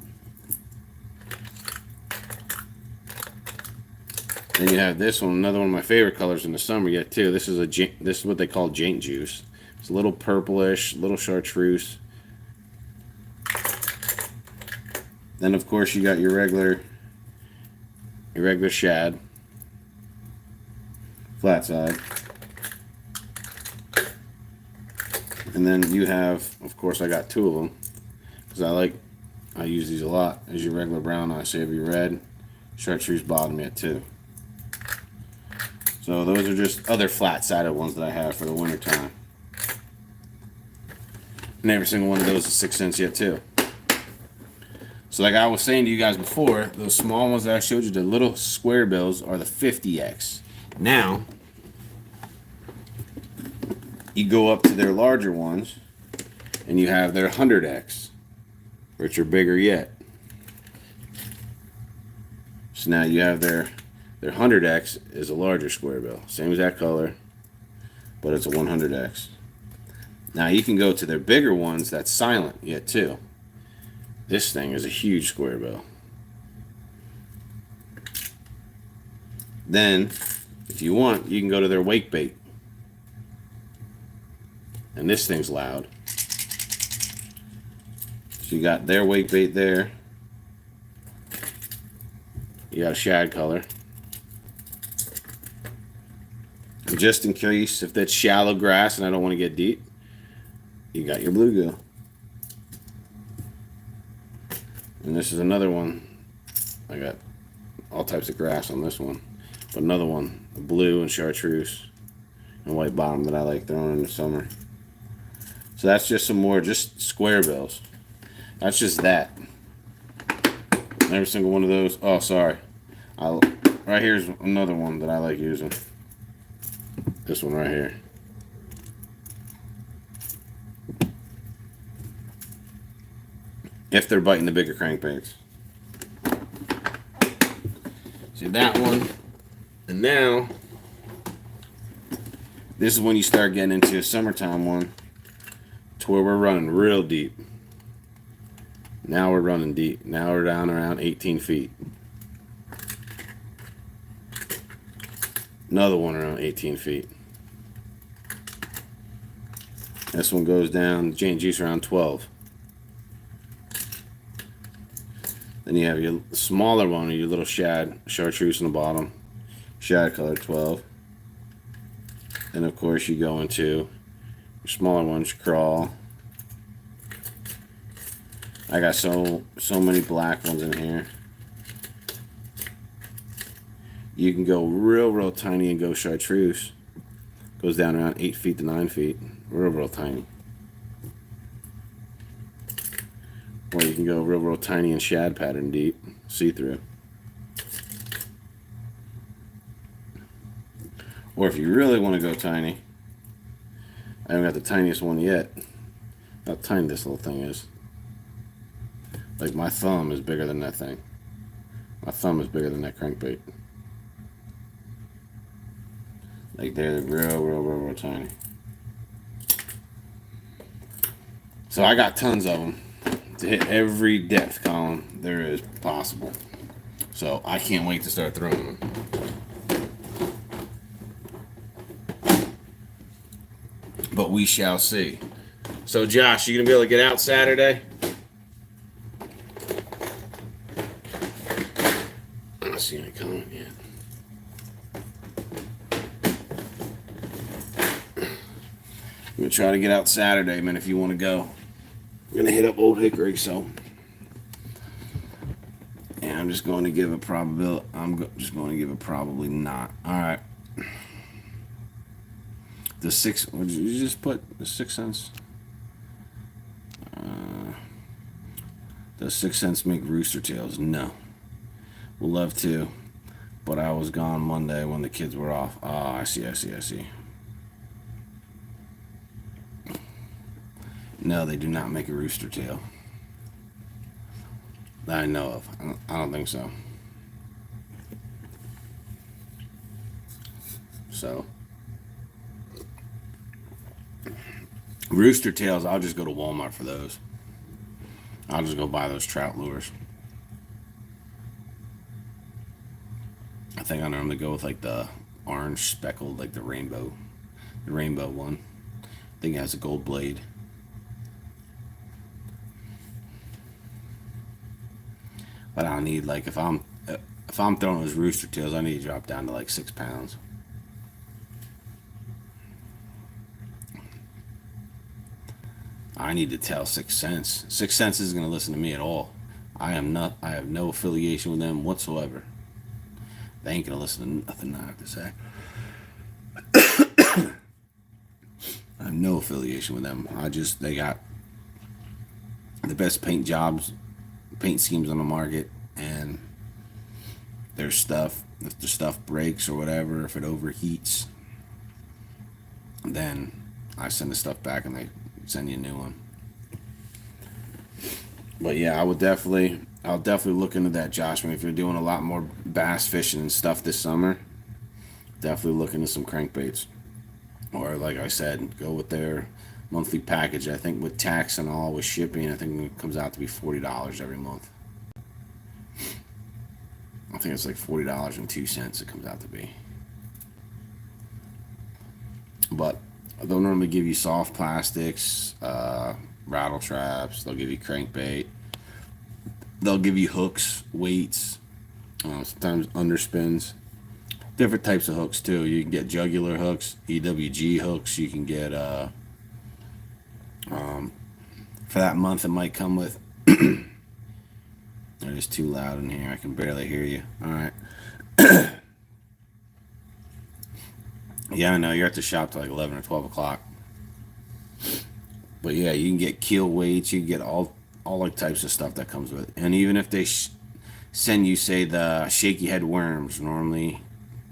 Then you have this one, another one of my favorite colors in the summer yet too. This is what they call Jink Juice. It's a little purplish, little chartreuse. Then of course you got your regular shad, flat side. And then you have, of course, I got two of them because I use these a lot. As your regular brown eye, savory red, chartreuse bottom yet too. So those are just other flat-sided ones that I have for the winter time. And every single one of those is 6 cents yet too. So like I was saying to you guys before, those small ones that I showed you, the little square bills, are the 50X. Now, you go up to their larger ones, and you have their 100X, which are bigger yet. So now you have their 100X is a larger square bill. Same exact color, but it's a 100X. Now you can go to their bigger ones that's silent yet too. This thing is a huge square bill. Then, if you want, you can go to their wake bait. And this thing's loud. So you got their wake bait there. You got a shad color. And just in case, if that's shallow grass and I don't want to get deep, you got your bluegill. And this is another one. I got all types of grass on this one. But another one, blue and chartreuse and white bottom that I like throwing in the summer. So that's just some more just square bills. That's just that. Every single one of those. Oh, sorry. Right here's another one that I like using. This one right here. If they're biting the bigger crankbaits. See that one? And now, this is when you start getting into a summertime one to where we're running real deep. Now we're running deep. Now we're down around 18 feet. Another one around 18 feet. This one goes down, Jink Juice around 12. Then you have your smaller one, or your little shad, chartreuse in the bottom. Shad color 12. And of course you go into your smaller ones, crawl. I got so many black ones in here. You can go real tiny and go chartreuse. Goes down around 8 feet to 9 feet. Real tiny. Or you can go real tiny and shad pattern deep, see-through. Or if you really want to go tiny, I haven't got the tiniest one yet. How tiny this little thing is. Like my thumb is bigger than that thing. My thumb is bigger than that crankbait. Like they're real tiny. So I got tons of them to hit every depth column there is possible. So I can't wait to start throwing them. But we shall see. So Josh, you gonna be able to get out Saturday? I don't see any comment yet. I'm gonna try to get out Saturday, man, if you want to go. I'm gonna hit up Old Hickory, so. And I'm just going to give a probability. Just going to give a probably not. All right. The 6. What did you just put? The 6 cents. Does 6 cents make rooster tails? No. Would love to, but I was gone Monday when the kids were off. Oh, I see. No, they do not make a rooster tail. That I know of. I don't think so. So, Rooster tails, I'll just go to Walmart for those. I'll just go buy those trout lures. I think I normally go with like the orange speckled, like the rainbow one. I think it has a gold blade. But I need like if I'm throwing those rooster tails, I need to drop down to like 6 pounds. I need to tell 6 Cents. 6 Cents isn't going to listen to me at all. I am not. I have no affiliation with them whatsoever. They ain't going to listen to nothing I have to say. I have no affiliation with them. They got the best paint schemes on the market, and their stuff. If the stuff breaks or whatever, if it overheats, then I send the stuff back and they send you a new one. But yeah, I'll definitely look into that, Josh. If you're doing a lot more bass fishing and stuff this summer, definitely look into some crankbaits. Or like I said, go with their monthly package. I think with tax and all, with shipping, I think it comes out to be $40 every month. I think it's like $40.02 it comes out to be. But they'll normally give you soft plastics, rattle traps. They'll give you crankbait. They'll give you hooks, weights, sometimes underspins. Different types of hooks too. You can get jugular hooks, EWG hooks. You can get for that month it might come with. It is too loud in here. I can barely hear you. All right. Yeah, I know you're at the shop till like 11 or 12 o'clock. But yeah, you can get keel weights. You can get all like types of stuff that comes with it. And even if they send you, say, the shaky head worms, normally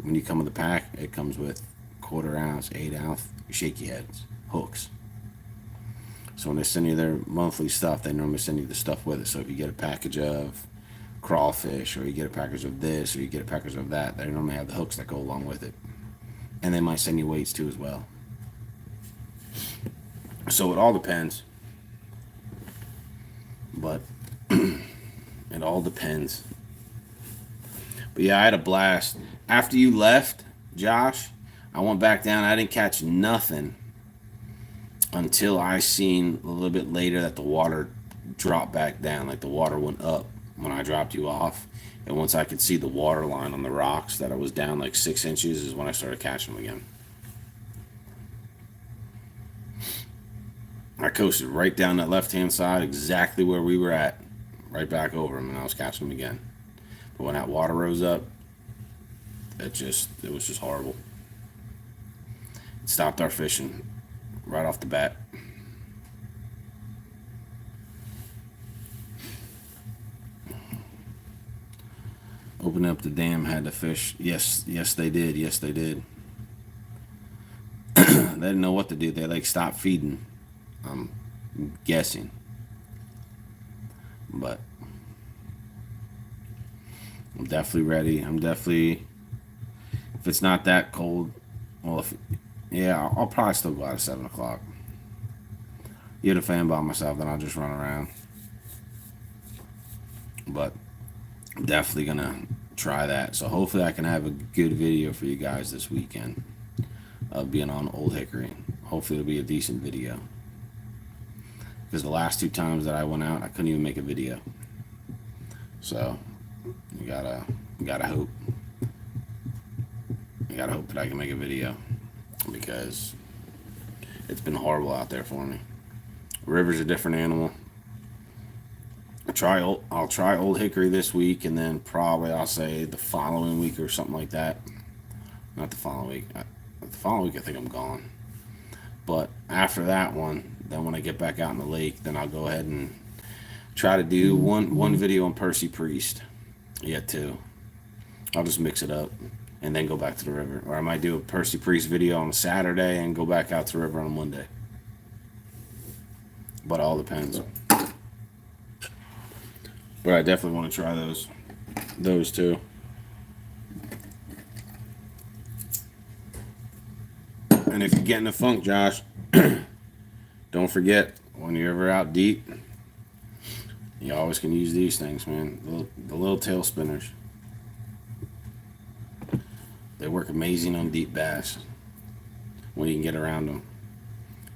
when you come with the pack, it comes with 1/4 ounce, 8 ounce shaky heads, hooks. So when they send you their monthly stuff, they normally send you the stuff with it. So if you get a package of crawfish, or you get a package of this, or you get a package of that, they normally have the hooks that go along with it. And they might send you weights too as well. So it all depends. But it all depends. But yeah, I had a blast. After you left, Josh, I went back down. I didn't catch nothing until I seen a little bit later that the water dropped back down. Like the water went up when I dropped you off. And once I could see the water line on the rocks that I was down like 6 inches is when I started catching them again. I coasted right down that left-hand side, exactly where we were at, right back over them, and I was catching them again. But when that water rose up, it was just horrible. It stopped our fishing right off the bat. Opened up the dam, had to fish. Yes, they did. Yes, they did. They didn't know what to do. They like stopped feeding. I'm guessing. But I'm definitely ready. If it's not that cold, well, I'll probably still go out at 7 o'clock. Get a fan by myself, then I'll just run around. But I'm definitely gonna try that. So hopefully I can have a good video for you guys this weekend of being on Old Hickory. Hopefully it'll be a decent video. Because the last 2 times that I went out, I couldn't even make a video. So you gotta hope. I gotta hope that I can make a video, because it's been horrible out there for me. River's a different animal. I'll try Old Hickory this week, and then probably I'll say the following week or something like that. Not the following week. The following week I think I'm gone. But after that one, then when I get back out in the lake, then I'll go ahead and try to do one video on Percy Priest. Yeah, 2. I'll just mix it up and then go back to the river. Or I might do a Percy Priest video on a Saturday and go back out to the river on a Monday. But it all depends. But I definitely want to try those 2. And if you get in the funk, Josh, Don't forget, when you're ever out deep, you always can use these things, man. The little tail spinners. They work amazing on deep bass when you can get around them.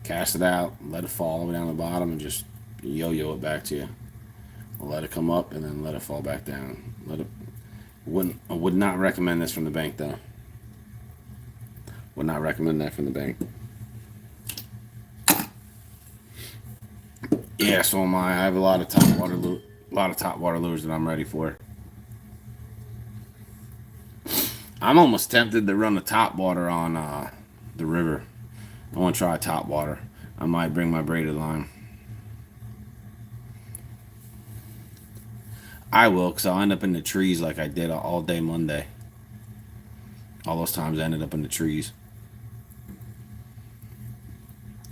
Cast it out, let it fall all the way down the bottom, and just yo-yo it back to you. Let it come up, and then let it fall back down. I would not recommend this from the bank, though. Would not recommend that from the bank. Yeah, so am I. I have a lot of top water lures that I'm ready for. I'm almost tempted to run the top water on the river. I want to try top water. I might bring my braided line. I will, because I'll end up in the trees like I did all day Monday. All those times I ended up in the trees.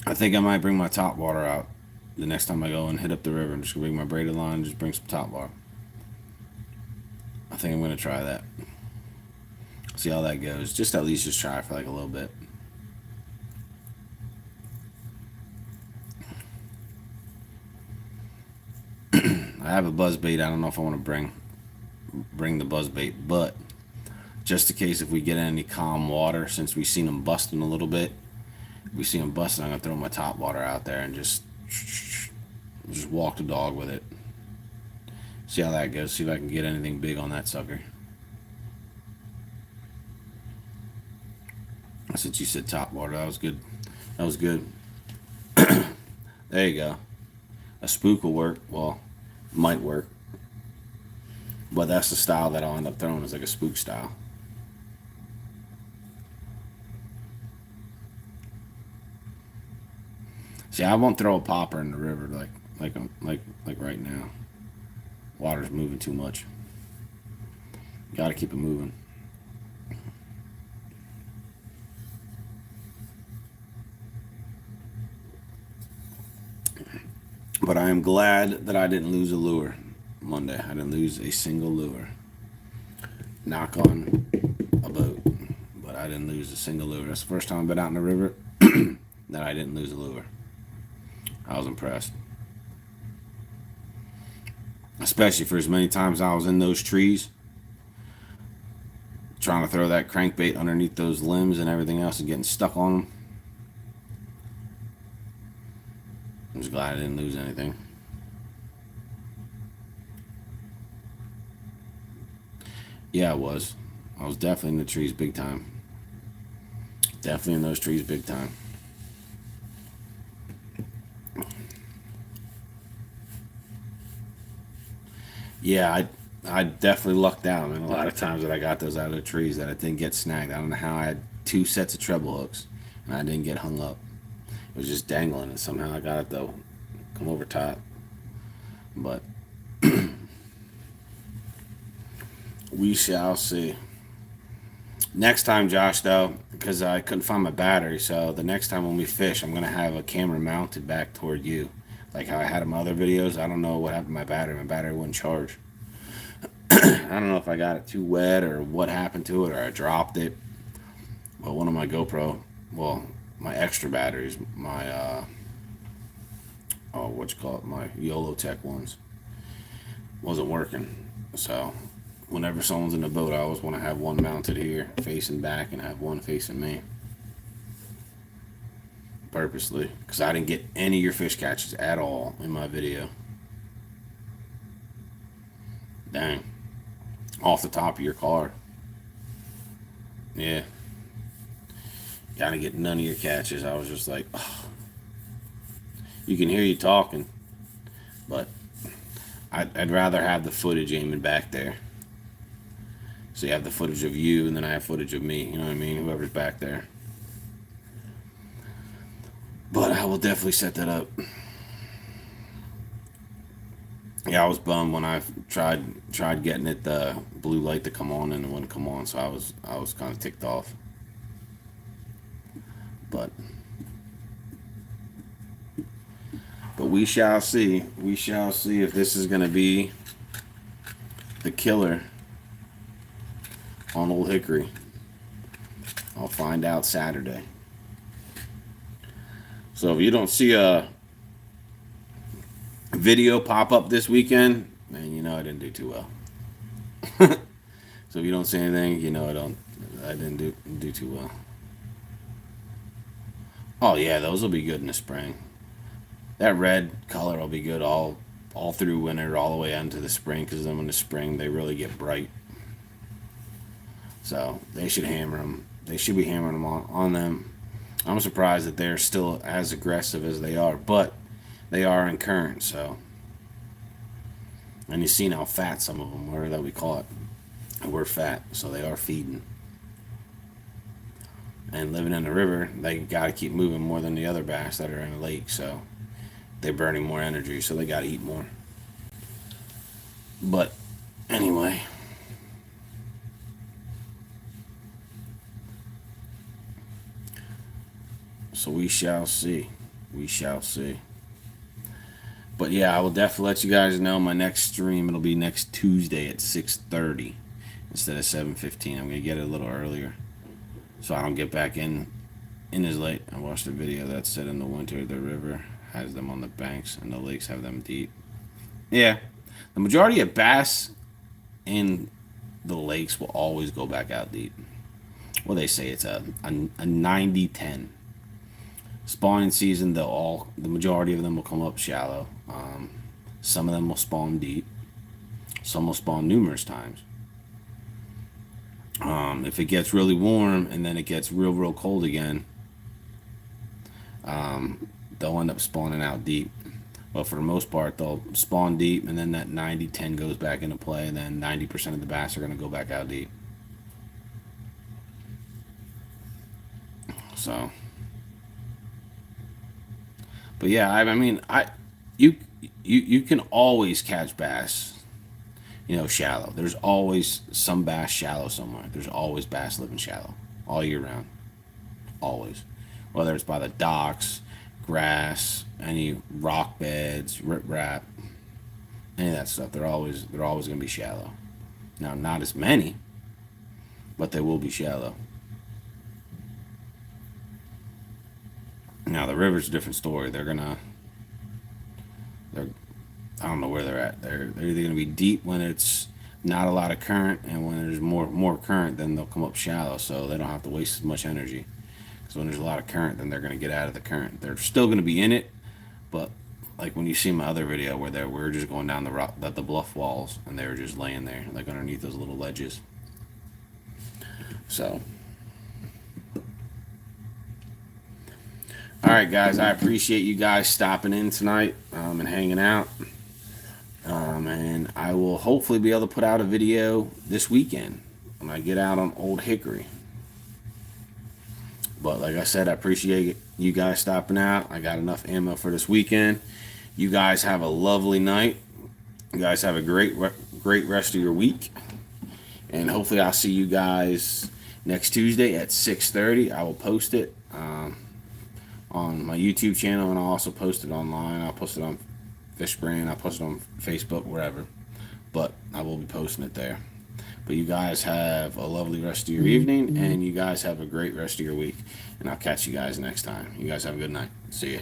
I think I might bring my top water out the next time I go and hit up the river. I'm just going to bring my braided line and just bring some top water. I think I'm going to try that. See how that goes. Just at least just try it for like a little bit. I have a buzz bait. I don't know if I want to bring the buzz bait, but just in case if we get any calm water, since we've seen them busting a little bit, if we see them busting, I'm gonna throw my top water out there and just walk the dog with it. See how that goes. See if I can get anything big on that sucker. Since you said top water, that was good. That was good. There you go. A spook will work. Well, might work. But that's the style that I'll end up throwing, is like a spook style. See, I won't throw a popper in the river like right now. Water's moving too much. Got to keep it moving. But I am glad that I didn't lose a lure Monday. I didn't lose a single lure. Knock on a boat. But I didn't lose a single lure. That's the first time I've been out in the river that I didn't lose a lure. I was impressed. Especially for as many times I was in those trees trying to throw that crankbait underneath those limbs and everything else and getting stuck on them. I'm just glad I didn't lose anything. Yeah, I was. I was definitely in the trees big time. Definitely in those trees big time. Yeah, I definitely lucked out, man. A lot of times that I got those out of the trees that I didn't get snagged. I don't know how I had 2 sets of treble hooks and I didn't get hung up. It was just dangling, and somehow I got it though. Come over top. But we shall see. Next time, Josh, though, because I couldn't find my battery, so the next time when we fish, I'm going to have a camera mounted back toward you. Like how I had in my other videos. I don't know what happened to my battery. My battery wouldn't charge. I don't know if I got it too wet or what happened to it or I dropped it. But one of my GoPro, well, my extra batteries, my, my YOLO Tech ones, wasn't working. So whenever someone's in the boat, I always want to have one mounted here facing back and have one facing me. Purposely, because I didn't get any of your fish catches at all in my video. Dang. Off the top of your car. Yeah. Gotta get none of your catches. I was just like, oh. You can hear you talking, but I'd rather have the footage aiming back there. So you have the footage of you, and then I have footage of me. You know what I mean? Whoever's back there. But I will definitely set that up. Yeah, I was bummed when I tried getting it the blue light to come on and it wouldn't come on, so I was kind of ticked off. But we shall see. We shall see if this is going to be the killer on Old Hickory. I'll find out Saturday. So if you don't see a video pop up this weekend, man, you know I didn't do too well. So if you don't see anything, you know I didn't do too well. Oh yeah, those will be good in the spring. That red color will be good all through winter, all the way into the spring. Because then in the spring they really get bright. So they should hammer them. They should be hammering them on them. I'm surprised that they're still as aggressive as they are, but they are in current. So, and you've seen how fat some of them were that we caught. We're fat, so they are feeding. And living in the river, they got to keep moving more than the other bass that are in the lake. So they're burning more energy, so they got to eat more. But anyway. So we shall see. We shall see. But yeah, I will definitely let you guys know my next stream. It'll be next Tuesday at 6:30 instead of 7:15. I'm gonna get it a little earlier, so I don't get back in as late. I watched a video that said in the winter the river has them on the banks and the lakes have them deep. Yeah, the majority of bass in the lakes will always go back out deep. Well, they say it's a 90-10. Spawning season, the majority of them will come up shallow. Some of them will spawn deep. Some will spawn numerous times. If it gets really warm and then it gets real cold again, they'll end up spawning out deep. But for the most part, they'll spawn deep, and then that 90-10 goes back into play, and then 90% of the bass are going to go back out deep. So, but yeah, I mean, you can always catch bass, shallow. There's always some bass shallow somewhere. There's always bass living shallow all year round, always. Whether it's by the docks, grass, any rock beds, riprap, any of that stuff, they're always going to be shallow. Now, not as many, but they will be shallow. Now the river's a different story. They're I don't know where they're at. They're either gonna be deep when it's not a lot of current, and when there's more current, then they'll come up shallow, so they don't have to waste as much energy. Because when there's a lot of current, then they're gonna get out of the current. They're still gonna be in it, but like when you see my other video where we're just going down the bluff walls, and they were just laying there like underneath those little ledges. So. All right, guys, I appreciate you guys stopping in tonight and hanging out. And I will hopefully be able to put out a video this weekend when I get out on Old Hickory. But like I said, I appreciate you guys stopping out. I got enough ammo for this weekend. You guys have a lovely night. You guys have a great rest of your week. And hopefully I'll see you guys next Tuesday at 6:30. I will post it on my YouTube channel, and I'll also post it online. I'll post it on Fishbrain, I'll post it on Facebook, wherever. But I will be posting it there. But you guys have a lovely rest of your evening, and you guys have a great rest of your week. And I'll catch you guys next time. You guys have a good night. See ya.